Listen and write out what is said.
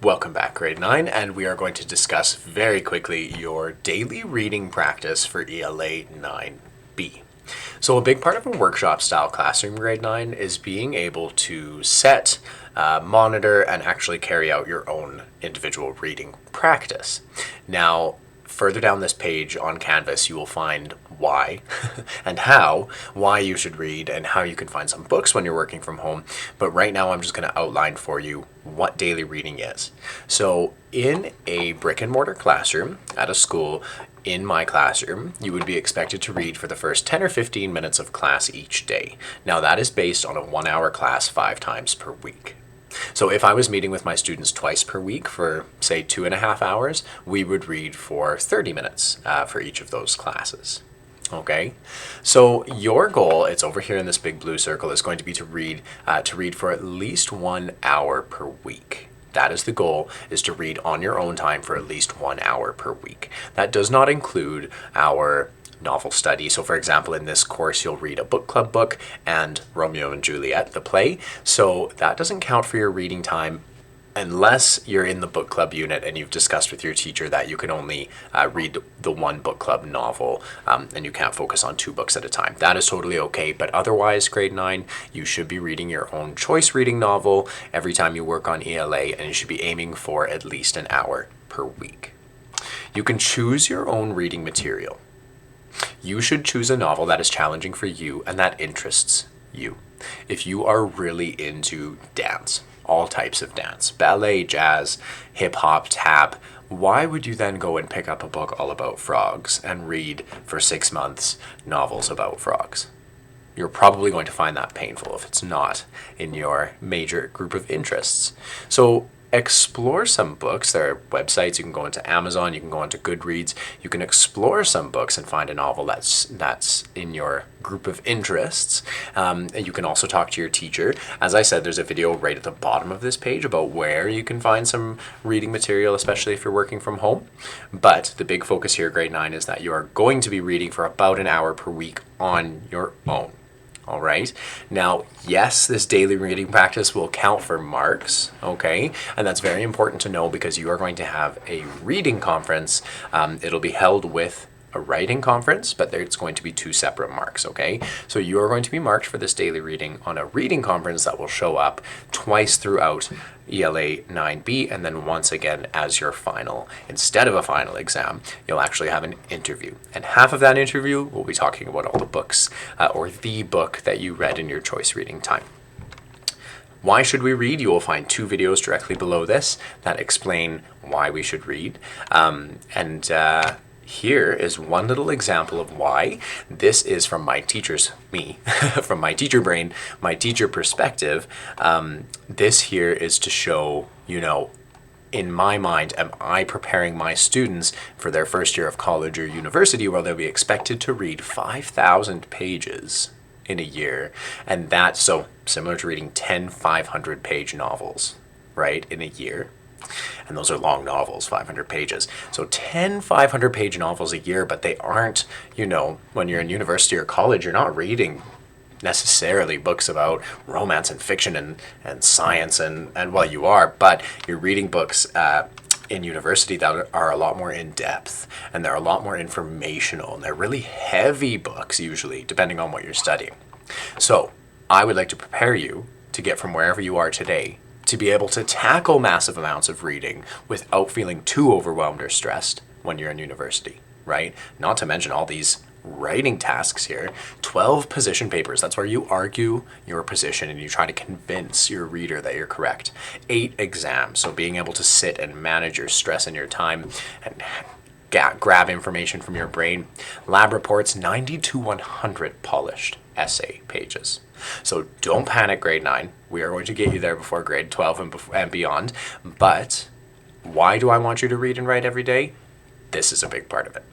Welcome back, grade 9, and we are going to discuss very quickly your daily reading practice for ELA 9B. So a big part of a workshop-style classroom grade 9 is being able to set, monitor, and actually carry out your own individual reading practice. Now, further down this page on Canvas, you will find why and why you should read and how you can find some books when you're working from home. But right now, I'm just going to outline for you what daily reading is. So in a brick and mortar classroom at a school, in my classroom, you would be expected to read for the first 10 or 15 minutes of class each day. Now that is based on a 1-hour class 5 times per week. So if I was meeting with my students twice per week for, say, 2.5 hours, we would read for 30 minutes for each of those classes. Okay, so your goal, it's over here in this big blue circle, is going to be to read for at least 1 hour per week. That is the goal, is to read on your own time for at least 1 hour per week. That does not include our novel study. So for example, in this course, you'll read a book club book and Romeo and Juliet, the play. So that doesn't count for your reading time unless you're in the book club unit and you've discussed with your teacher that you can only read the one book club novel and you can't focus on 2 books at a time. That is totally okay, but otherwise, grade 9, you should be reading your own choice reading novel every time you work on ELA, and you should be aiming for at least an hour per week. You can choose your own reading material. You should choose a novel that is challenging for you and that interests you. If you are really into dance, all types of dance, ballet, jazz, hip-hop, tap, why would you then go and pick up a book all about frogs and read for 6 months novels about frogs? You're probably going to find that painful if it's not in your major group of interests. So explore some books. There are websites. You can go into Amazon, you can go into Goodreads. You can explore some books and find a novel that's in your group of interests. And you can also talk to your teacher. As I said, there's a video right at the bottom of this page about where you can find some reading material, especially if you're working from home. But the big focus here, grade 9, is that you are going to be reading for about an hour per week on your own. All right. Now, yes, this daily reading practice will count for marks, okay? And that's very important to know because you are going to have a reading conference. It'll be held with a writing conference, but it's going to be 2 separate marks, okay? So you are going to be marked for this daily reading on a reading conference that will show up twice throughout ELA 9B, and then once again as your final. Instead of a final exam, you'll actually have an interview. And half of that interview, we'll be talking about all the books or the book that you read in your choice reading time. Why should we read? You will find 2 videos directly below this that explain why we should read. Here is one little example of why. This is from my from my teacher brain, my teacher perspective. This here is to show, in my mind, am I preparing my students for their first year of college or university where they'll be expected to read 5,000 pages in a year. And that's so similar to reading 10 500-page novels, right, in a year. And those are long novels, 500 pages. So 10 500-page novels a year, but they aren't, when you're in university or college, you're not reading necessarily books about romance and fiction and science and well, you are, but you're reading books in university that are a lot more in depth and they're a lot more informational and they're really heavy books usually, depending on what you're studying. So I would like to prepare you to get from wherever you are today to be able to tackle massive amounts of reading without feeling too overwhelmed or stressed when you're in university, right? Not to mention all these writing tasks here. 12 position papers, that's where you argue your position and you try to convince your reader that you're correct. 8 exams, so being able to sit and manage your stress and your time and grab information from your brain. Lab reports, 90 to 100 polished essay pages. So don't panic, grade 9. We are going to get you there before grade 12 and beyond. But why do I want you to read and write every day? This is a big part of it.